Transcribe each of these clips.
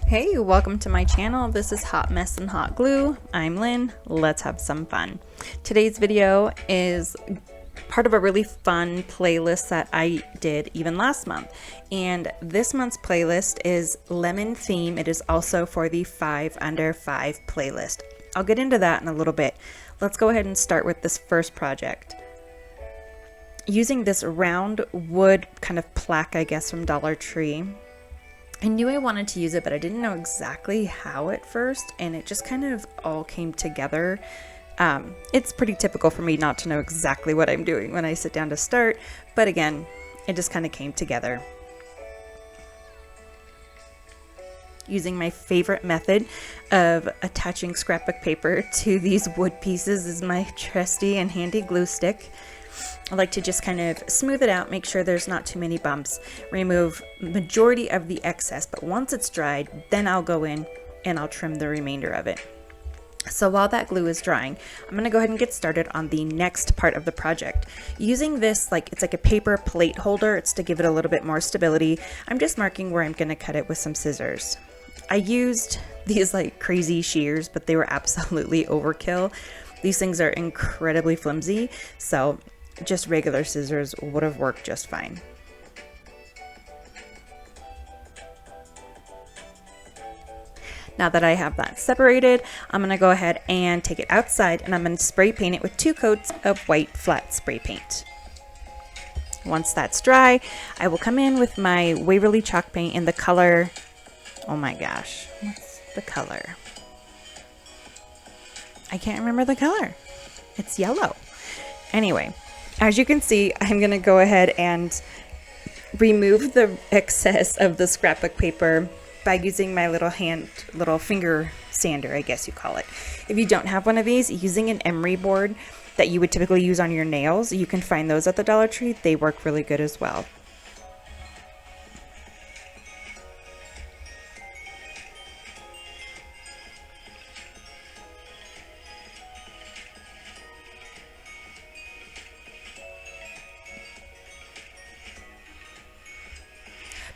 Hey, welcome to my channel. This is Hot Mess and Hot Glue. I'm Lynn. Let's have some fun. Today's video is part of a really fun playlist that I did even last month. And this month's playlist is Lemon Theme. It is also for the 5 Under 5 playlist. I'll get into that in a little bit. Let's go ahead and start with this first project. Using this round wood kind of plaque, I guess, from Dollar Tree. I knew I wanted to use it, but I didn't know exactly how at first, and it just kind of all came together. It's pretty typical for me not to know exactly what I'm doing when I sit down to start, but again, it just kind of came together. Using my favorite method of attaching scrapbook paper to these wood pieces is my trusty and handy glue stick. I like to just kind of smooth it out, make sure there's not too many bumps, remove majority of the excess, but once it's dried, then I'll go in and I'll trim the remainder of it. So while that glue is drying, I'm going to go ahead and get started on the next part of the project. Using this, it's like a paper plate holder, it's to give it a little bit more stability. I'm just marking where I'm going to cut it with some scissors. I used these like crazy shears, but they were absolutely overkill. These things are incredibly flimsy, so just regular scissors would have worked just fine. Now that I have that separated, I'm going to go ahead and take it outside and I'm going to spray paint it with 2 coats of white flat spray paint. Once that's dry, I will come in with my Waverly chalk paint in the color, oh my gosh, what's the color? I can't remember the color. It's yellow. Anyway, as you can see, I'm going to go ahead and remove the excess of the scrapbook paper by using my little finger sander, I guess you call it. If you don't have one of these, using an emery board that you would typically use on your nails, you can find those at the Dollar Tree. They work really good as well.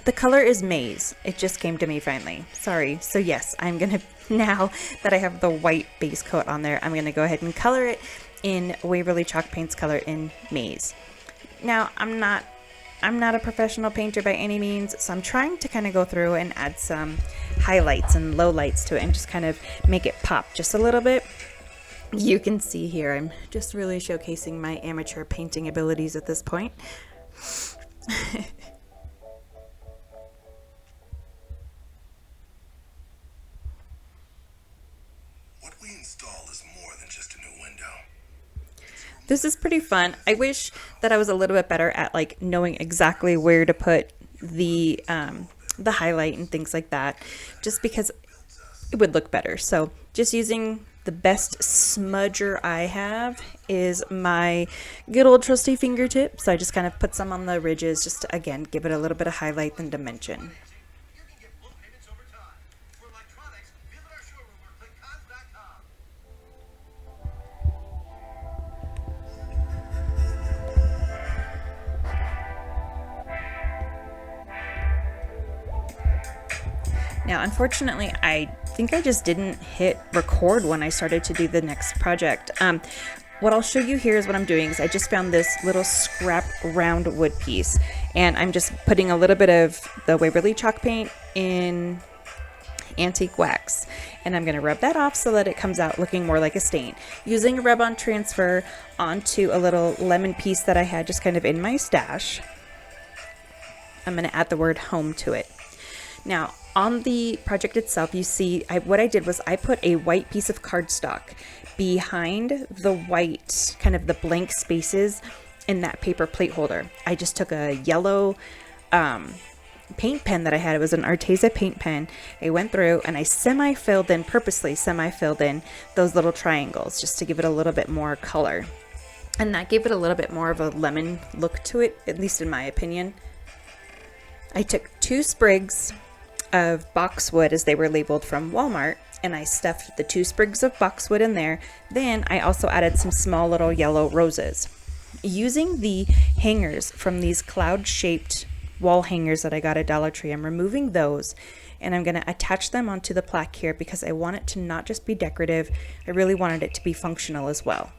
The color is maize. It just came to me finally. Sorry. So yes, I'm going to, now that I have the white base coat on there, I'm going to go ahead and color it in Waverly Chalk Paint's color in maize. Now, I'm not a professional painter by any means, so I'm trying to kind of go through and add some highlights and lowlights to it and just kind of make it pop just a little bit. You can see here, I'm just really showcasing my amateur painting abilities at this point. This is pretty fun. I wish that I was a little bit better at knowing exactly where to put the highlight and things like that, just because it would look better. So just using the best smudger I have is my good old trusty fingertip. So I just kind of put some on the ridges just to, again, give it a little bit of highlight and dimension. Now, unfortunately, I think I just didn't hit record when I started to do the next project. What I'll show you here is what I'm doing is I just found this little scrap round wood piece, and I'm just putting a little bit of the Waverly chalk paint in antique wax, and I'm going to rub that off so that it comes out looking more like a stain. Using a rub-on transfer onto a little lemon piece that I had just kind of in my stash, I'm going to add the word home to it. Now, on the project itself, you see what I did was I put a white piece of cardstock behind the white, kind of the blank spaces in that paper plate holder. I just took a yellow paint pen that I had. It was an Arteza paint pen. I went through and I purposely semi-filled in those little triangles just to give it a little bit more color. And that gave it a little bit more of a lemon look to it, at least in my opinion. I took 2 sprigs of boxwood, as they were labeled, from Walmart, and I stuffed the 2 sprigs of boxwood in there. Then I also added some small little yellow roses. Using the hangers from these cloud-shaped wall hangers that I got at Dollar Tree. I'm removing those and I'm going to attach them onto the plaque here because I want it to not just be decorative. I really wanted it to be functional as well.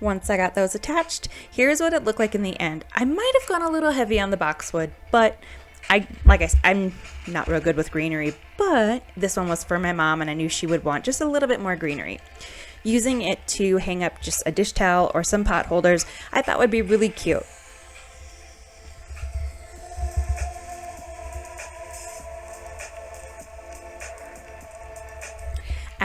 Once I got those attached, here's what it looked like in the end. I might have gone a little heavy on the boxwood, but like I said, I'm not real good with greenery, but this one was for my mom and I knew she would want just a little bit more greenery. Using it to hang up just a dish towel or some pot holders, I thought would be really cute.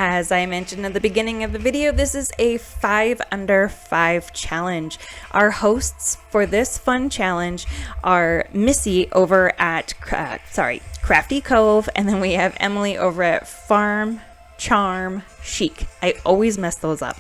As I mentioned at the beginning of the video, this is a 5 under 5 challenge. Our hosts for this fun challenge are Missi over at Crafty Cove, and then we have Emily over at Farm Charm Chic. I always mess those up.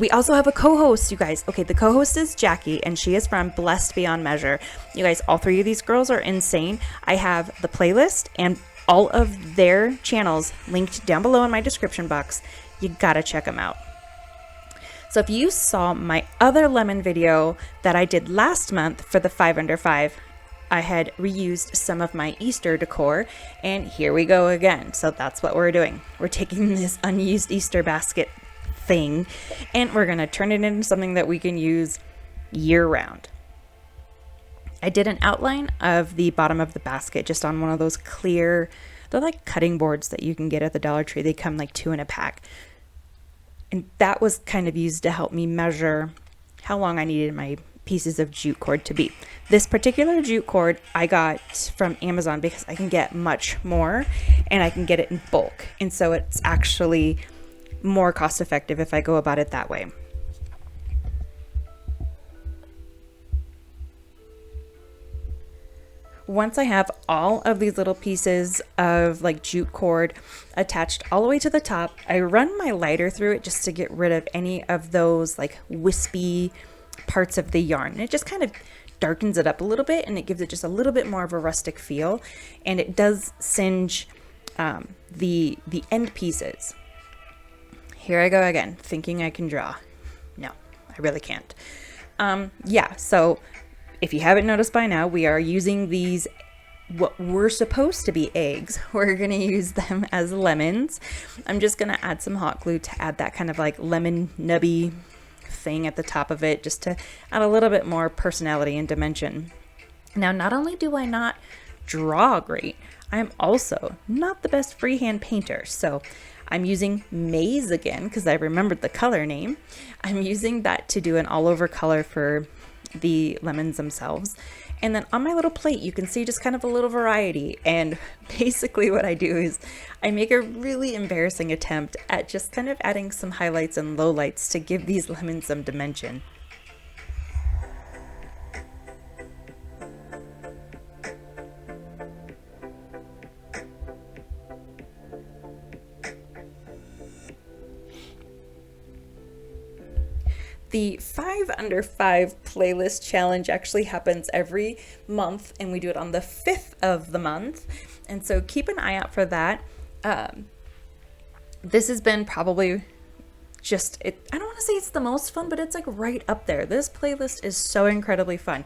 We also have a co-host, you guys. Okay, the co-host is Jackie, and she is from Blessed Beyond Measure. You guys, all three of these girls are insane. I have the playlist and all of their channels linked down below in my description box. You gotta check them out. So if you saw my other lemon video that I did last month for the 5 under 5, I had reused some of my Easter decor, and here we go again. So that's what we're doing. We're taking this unused Easter basket thing and we're gonna turn it into something that we can use year round. I did an outline of the bottom of the basket just on one of those clear, they're like cutting boards that you can get at the Dollar Tree. They come like 2 in a pack. And that was kind of used to help me measure how long I needed my pieces of jute cord to be. This particular jute cord I got from Amazon because I can get much more and I can get it in bulk. And so it's actually more cost effective if I go about it that way. Once I have all of these little pieces of like jute cord attached all the way to the top, I run my lighter through it just to get rid of any of those like wispy parts of the yarn. And it just kind of darkens it up a little bit and it gives it just a little bit more of a rustic feel. And it does singe the end pieces. Here I go again, thinking I can draw. No, I really can't. Yeah, so if you haven't noticed by now, we are using these, what were supposed to be eggs. We're going to use them as lemons. I'm just going to add some hot glue to add that kind of like lemon nubby thing at the top of it, just to add a little bit more personality and dimension. Now, not only do I not draw great, I'm also not the best freehand painter. So I'm using maize again because I remembered the color name. I'm using that to do an all over color for the lemons themselves. And then on my little plate you can see just kind of a little variety, and basically what I do is I make a really embarrassing attempt at just kind of adding some highlights and lowlights to give these lemons some dimension. The 5 under 5 playlist challenge actually happens every month, and we do it on the 5th of the month. And so keep an eye out for that. This has been probably just, I don't want to say it's the most fun, but it's like right up there. This playlist is so incredibly fun.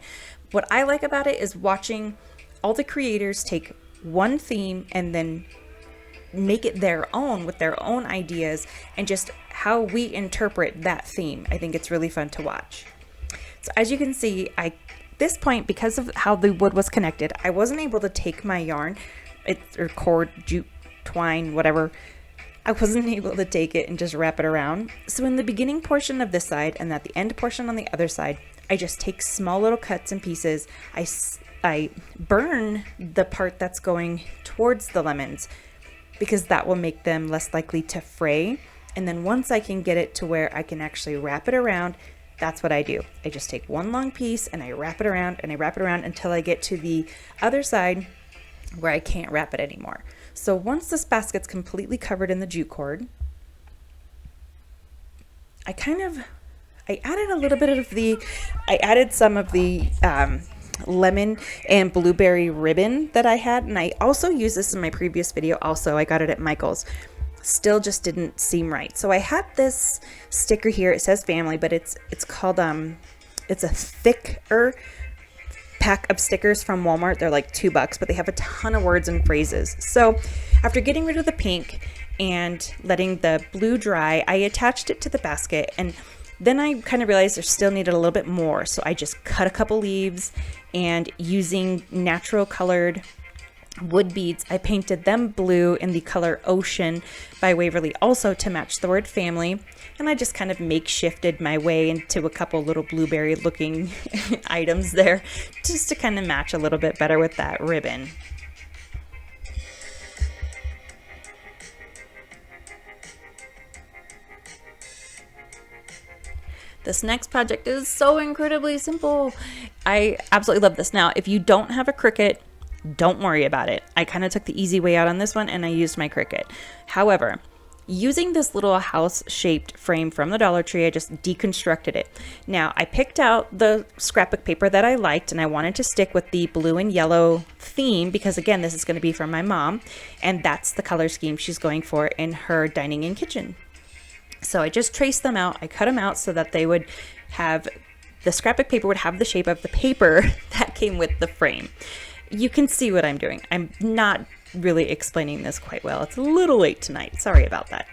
What I like about it is watching all the creators take one theme and then make it their own with their own ideas and just how we interpret that theme. I think it's really fun to watch. So as you can see, this point, because of how the wood was connected, I wasn't able to take my yarn, or cord, jute, twine, whatever. I wasn't able to take it and just wrap it around. So in the beginning portion of this side and at the end portion on the other side, I just take small little cuts and pieces. I burn the part that's going towards the lemons because that will make them less likely to fray. And then once I can get it to where I can actually wrap it around, that's what I do. I just take one long piece and I wrap it around and I wrap it around until I get to the other side where I can't wrap it anymore. So once this basket's completely covered in the jute cord, I added some of the lemon and blueberry ribbon that I had, and I also used this in my previous video. Also, I got it at Michael's. Still just didn't seem right. So I had this sticker here. It says family, but it's called it's a thicker pack of stickers from Walmart. They're like $2, but they have a ton of words and phrases. So after getting rid of the pink and letting the blue dry, I attached it to the basket, and then I kind of realized there still needed a little bit more. So I just cut a couple leaves, and using natural colored wood beads, I painted them blue in the color Ocean by Waverly, also to match the word family. And I just kind of makeshifted my way into a couple little blueberry looking items there, just to kind of match a little bit better with that ribbon. This next project is so incredibly simple. I absolutely love this. Now, if you don't have a Cricut, don't worry about it. I kind of took the easy way out on this one, and I used my Cricut. However, using this little house-shaped frame from the Dollar Tree, I just deconstructed it. Now, I picked out the scrapbook paper that I liked, and I wanted to stick with the blue and yellow theme because, again, this is going to be from my mom, and that's the color scheme she's going for in her dining and kitchen. So I just traced them out. I cut them out so that they would have, the scrapbook paper would have the shape of the paper that came with the frame. You can see what I'm doing. I'm not really explaining this quite well. It's a little late tonight. Sorry about that.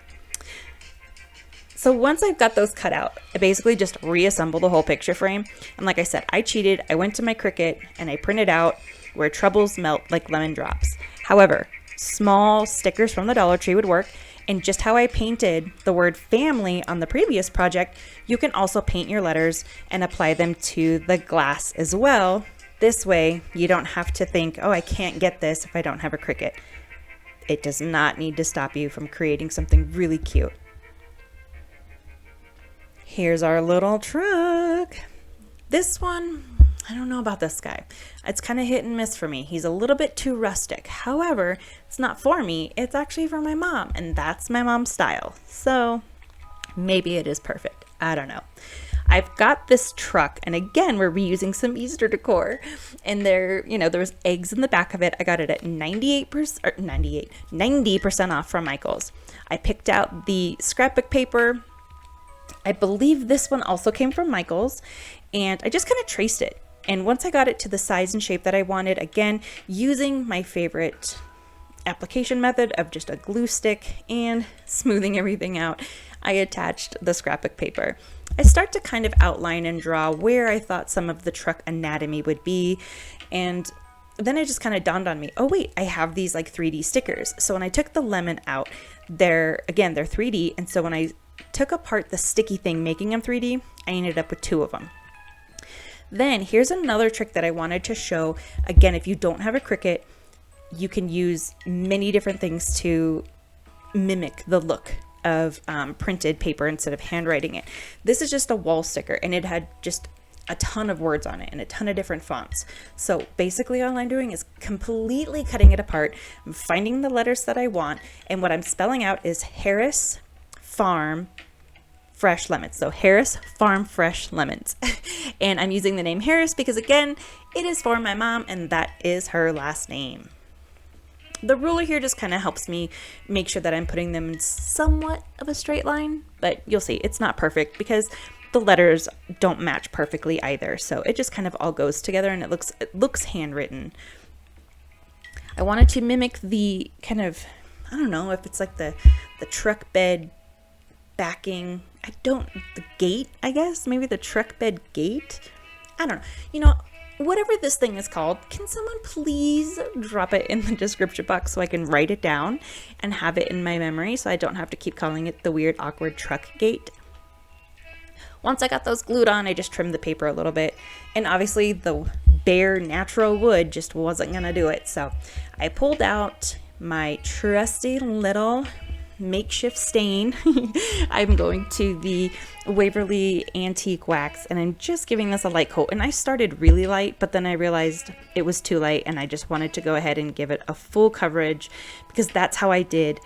So once I've got those cut out, I basically just reassemble the whole picture frame. And like I said, I cheated. I went to my Cricut and I printed out where troubles melt like lemon drops. However, small stickers from the Dollar Tree would work. And just how I painted the word family on the previous project, you can also paint your letters and apply them to the glass as well. This way, you don't have to think, oh, I can't get this if I don't have a Cricut. It does not need to stop you from creating something really cute. Here's our little truck. This one, I don't know about this guy. It's kind of hit and miss for me. He's a little bit too rustic. However, it's not for me. It's actually for my mom, and that's my mom's style. So maybe it is perfect. I don't know. I've got this truck, and again, we're reusing some Easter decor, and there was eggs in the back of it. I got it at 90% off from Michael's. I picked out the scrapbook paper. I believe this one also came from Michael's, and I just kind of traced it. And once I got it to the size and shape that I wanted, again, using my favorite application method of just a glue stick and smoothing everything out, I attached the scrapbook paper. I start to kind of outline and draw where I thought some of the truck anatomy would be, and then it just kind of dawned on me, oh wait, I have these like 3D stickers. So when I took the lemon out, they're 3D, and so when I took apart the sticky thing making them 3D, I ended up with 2 of them. Then here's another trick that I wanted to show. Again, if you don't have a Cricut, you can use many different things to mimic the look of printed paper instead of handwriting it. This is just a wall sticker, and it had just a ton of words on it and a ton of different fonts. So basically all I'm doing is completely cutting it apart. I'm finding the letters that I want, and what I'm spelling out is Harris Farm Fresh Lemons. So Harris Farm Fresh Lemons. And I'm using the name Harris because, again, it is for my mom, and that is her last name. The ruler here just kind of helps me make sure that I'm putting them in somewhat of a straight line, but you'll see it's not perfect because the letters don't match perfectly either. So it just kind of all goes together, and it looks handwritten. I wanted to mimic the kind of, I don't know if it's like the truck bed backing. The gate, I guess, maybe the truck bed gate. I don't know. Whatever this thing is called, can someone please drop it in the description box so I can write it down and have it in my memory so I don't have to keep calling it the weird, awkward truck gate. Once I got those glued on, I just trimmed the paper a little bit, and obviously the bare natural wood just wasn't gonna do it. So I pulled out my trusty little makeshift stain. I'm going to the Waverly Antique Wax, and I'm just giving this a light coat. And I started really light, but then I realized it was too light, and I just wanted to go ahead and give it a full coverage, because that's how I did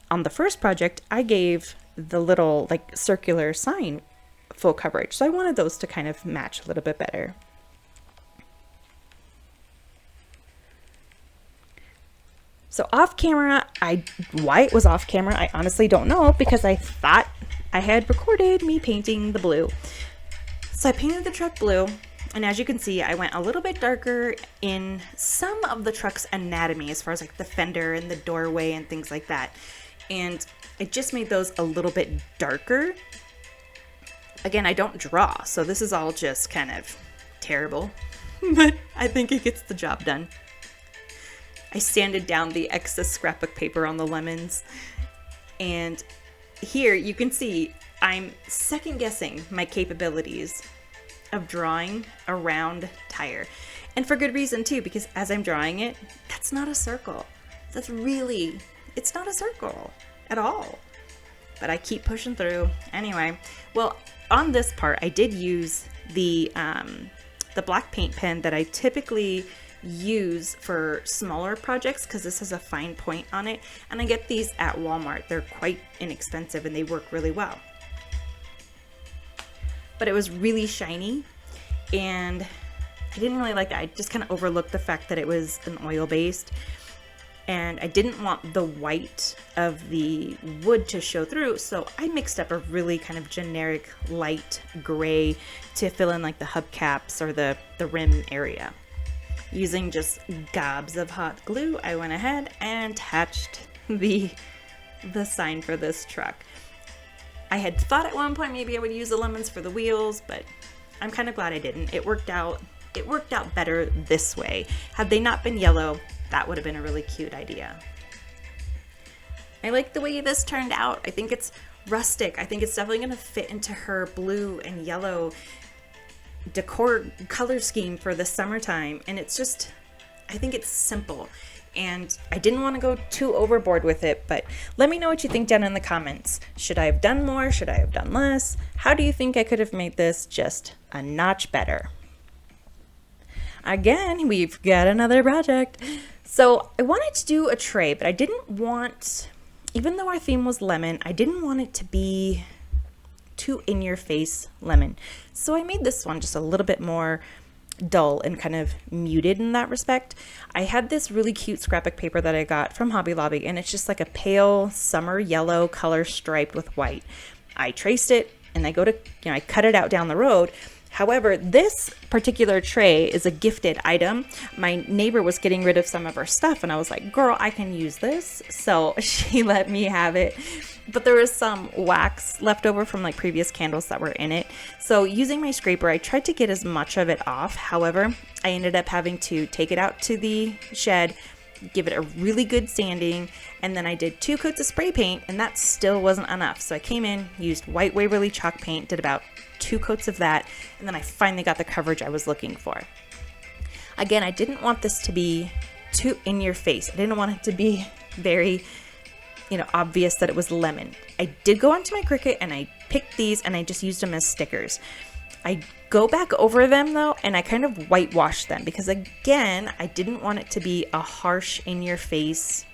on the first project. I gave the little like circular sign full coverage, so I wanted those to kind of match a little bit better. So off camera, why it was off camera, I honestly don't know, because I thought I had recorded me painting the blue. So I painted the truck blue, and as you can see, I went a little bit darker in some of the truck's anatomy, as far as like the fender and the doorway and things like that. And I just made those a little bit darker. Again, I don't draw, so this is all just kind of terrible, but I think it gets the job done. I sanded down the excess scrapbook paper on the lemons, and here you can see I'm second guessing my capabilities of drawing a round tire. And for good reason too, because as I'm drawing it, that's not a circle. It's not a circle at all. But I keep pushing through. Anyway, well, on this part, I did use the black paint pen that I typically use for smaller projects, because this has a fine point on it, and I get these at Walmart. They're quite inexpensive and they work really well. But it was really shiny, and I didn't really like that. I just kind of overlooked the fact that it was an oil-based, and I didn't want the white of the wood to show through, so I mixed up a really kind of generic light gray to fill in like the hubcaps or the rim area. Using just gobs of hot glue, I went ahead and attached the sign for this truck. I had thought at one point maybe I would use the lemons for the wheels, but I'm kind of glad I didn't. It worked out better this way. Had they not been yellow, that would have been a really cute idea. I like the way this turned out. I think it's rustic. I think it's definitely going to fit into her blue and yellow decor color scheme for the summertime, and it's just, I think it's simple, and I didn't want to go too overboard with it, but let me know what you think down in the comments. Should I have done more? Should I have done less? How do you think I could have made this just a notch better? Again, we've got another project. So I wanted to do a tray, but I didn't want, even though our theme was lemon, I didn't want it to be too in-your-face lemon. So I made this one just a little bit more dull and kind of muted in that respect. I had this really cute scrapbook paper that I got from Hobby Lobby, and it's just like a pale summer yellow color striped with white. I traced it, and I cut it out down the road. However, this particular tray is a gifted item. My neighbor was getting rid of some of her stuff, and I was like, girl, I can use this. So she let me have it. But there was some wax left over from like previous candles that were in it. So using my scraper, I tried to get as much of it off. However, I ended up having to take it out to the shed, give it a really good sanding, and then I did 2 coats of spray paint, and that still wasn't enough. So I came in, used white Waverly chalk paint, did about 2 coats of that, and then I finally got the coverage I was looking for. Again, I didn't want this to be too in your face. I didn't want it to be very, obvious that it was lemon. I did go onto my Cricut and I picked these and I just used them as stickers. I go back over them though, and I kind of whitewash them because again, I didn't want it to be a harsh in your face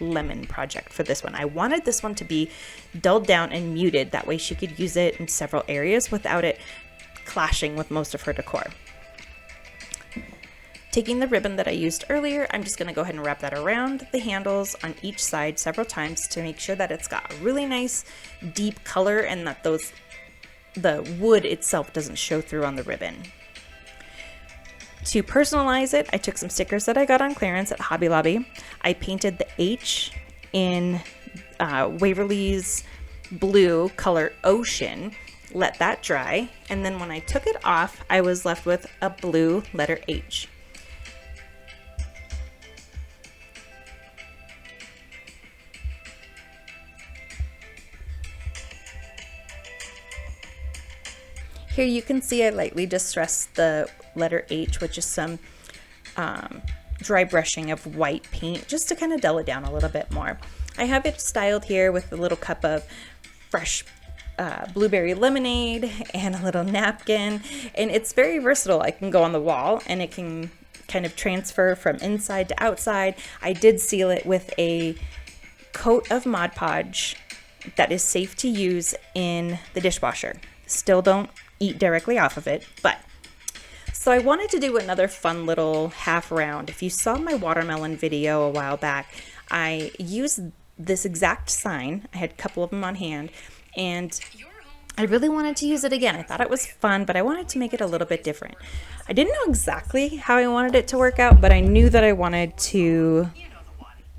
lemon project for this one. I wanted this one to be dulled down and muted. That way she could use it in several areas without it clashing with most of her decor. Taking the ribbon that I used earlier, I'm just going to go ahead and wrap that around the handles on each side several times to make sure that it's got a really nice deep color and that the wood itself doesn't show through on the ribbon. To personalize it, I took some stickers that I got on clearance at Hobby Lobby. I painted the H in Waverly's blue color Ocean, let that dry, and then when I took it off, I was left with a blue letter H. Here you can see I lightly distressed the letter H with just some dry brushing of white paint just to kind of dull it down a little bit more. I have it styled here with a little cup of fresh blueberry lemonade and a little napkin, and it's very versatile. I can go on the wall and it can kind of transfer from inside to outside. I did seal it with a coat of Mod Podge that is safe to use in the dishwasher. Still don't eat directly off of it, but so I wanted to do another fun little half round. If you saw my watermelon video a while back, I used this exact sign. I had a couple of them on hand, and I really wanted to use it again. I thought it was fun, but I wanted to make it a little bit different. I didn't know exactly how I wanted it to work out, but I knew that I wanted to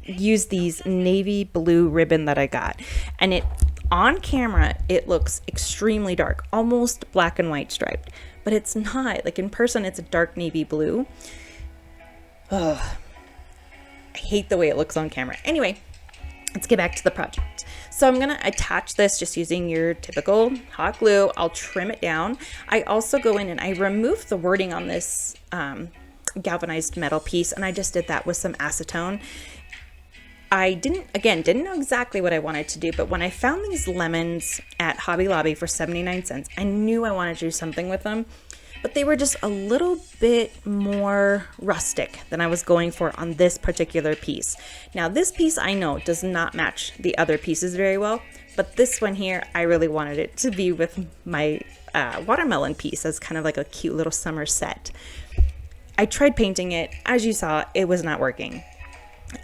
use these navy blue ribbon that I got. And it on camera, it looks extremely dark, almost black and white striped, but it's not. Like in person, it's a dark navy blue. Ugh. I hate the way it looks on camera. Anyway, let's get back to the project. So I'm going to attach this just using your typical hot glue. I'll trim it down. I also go in and I remove the wording on this galvanized metal piece, and I just did that with some acetone. I didn't know exactly what I wanted to do, but when I found these lemons at Hobby Lobby for 79 cents, I knew I wanted to do something with them, but they were just a little bit more rustic than I was going for on this particular piece. Now this piece I know does not match the other pieces very well, but this one here, I really wanted it to be with my watermelon piece as kind of like a cute little summer set. I tried painting it. As you saw, it was not working.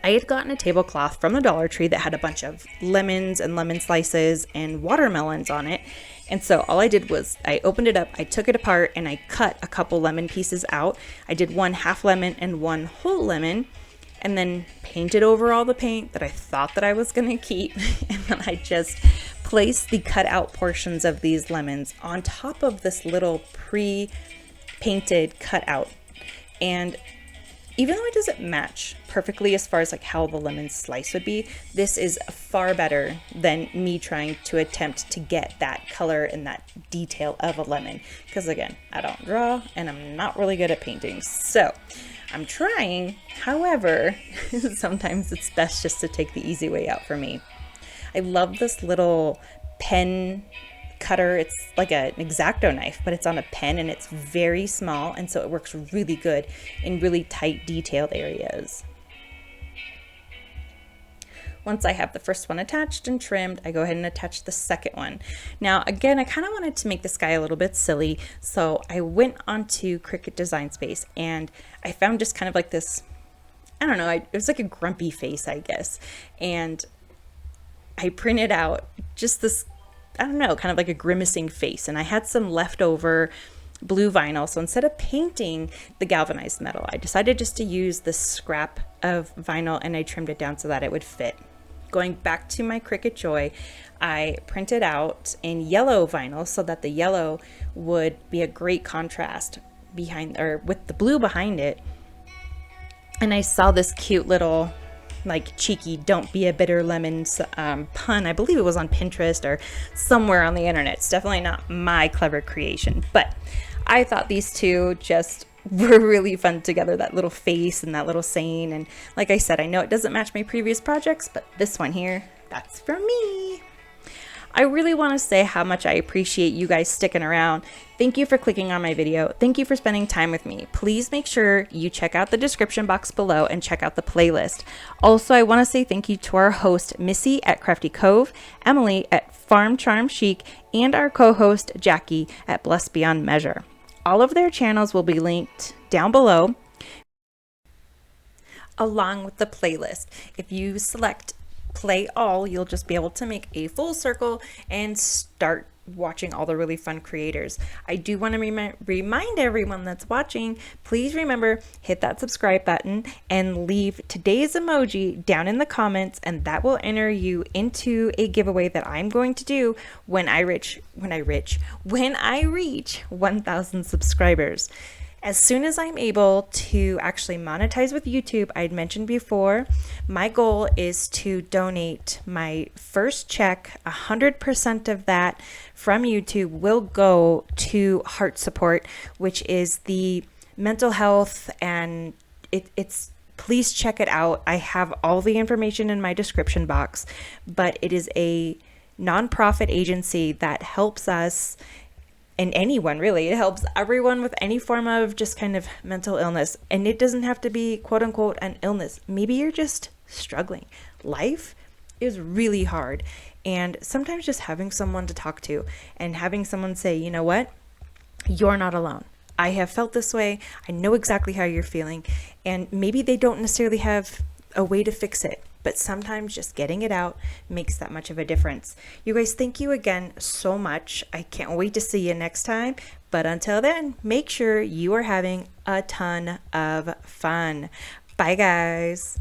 I had gotten a tablecloth from the Dollar Tree that had a bunch of lemons and lemon slices and watermelons on it. And so all I did was I opened it up, I took it apart, and I cut a couple lemon pieces out. I did one half lemon and one whole lemon, and then painted over all the paint that I thought that I was going to keep. And then I just placed the cut out portions of these lemons on top of this little pre-painted cutout. And even though it doesn't match perfectly as far as like how the lemon slice would be, this is far better than me trying to attempt to get that color and that detail of a lemon. Because again, I don't draw and I'm not really good at painting. So I'm trying. However, sometimes it's best just to take the easy way out for me. I love this little pen cutter. It's like an X-Acto knife, but it's on a pen and it's very small, and so it works really good in really tight detailed areas. Once I have the first one attached and trimmed, I go ahead and attach the second one. Now again, I kind of wanted to make this guy a little bit silly, so I went onto Cricut Design Space and I found just kind of like this, I don't know, it was like a grumpy face, I guess, and I printed out just this, I don't know, kind of like a grimacing face. And I had some leftover blue vinyl. So instead of painting the galvanized metal, I decided just to use this scrap of vinyl, and I trimmed it down so that it would fit. Going back to my Cricut Joy, I printed out in yellow vinyl so that the yellow would be a great contrast behind, or with the blue behind it. And I saw this cute little like cheeky "don't be a bitter lemon" pun. I believe it was on Pinterest or somewhere on the internet. It's definitely not my clever creation, but I thought these two just were really fun together, that little face and that little saying. And like I said, I know it doesn't match my previous projects, but this one here, that's for me. I really want to say how much I appreciate you guys sticking around. Thank you for clicking on my video. Thank you for spending time with me. Please make sure you check out the description box below and check out the playlist. Also, I want to say thank you to our host, Missi at Crafty Cove, Emily at Farm Charm Chic, and our co-host, Jackie at Blessed Beyond Measure. All of their channels will be linked down below, along with the playlist. If you select play all, you'll just be able to make a full circle and start watching all the really fun creators. I do want to remind everyone that's watching, please remember, hit that subscribe button and leave today's emoji down in the comments, and that will enter you into a giveaway that I'm going to do when I reach 1,000 subscribers. As soon as I'm able to actually monetize with YouTube, I'd mentioned before, my goal is to donate my first check. 100% of that from YouTube will go to Heart Support, which is the mental health, and it's please check it out. I have all the information in my description box, but it is a nonprofit agency that helps us, and anyone really. It helps everyone with any form of just kind of mental illness. And it doesn't have to be quote unquote an illness. Maybe you're just struggling. Life is really hard. And sometimes just having someone to talk to and having someone say, you know what, you're not alone. I have felt this way. I know exactly how you're feeling. And maybe they don't necessarily have a way to fix it. but sometimes just getting it out makes that much of a difference. You guys, thank you again so much. I can't wait to see you next time. But until then, make sure you are having a ton of fun. Bye, guys.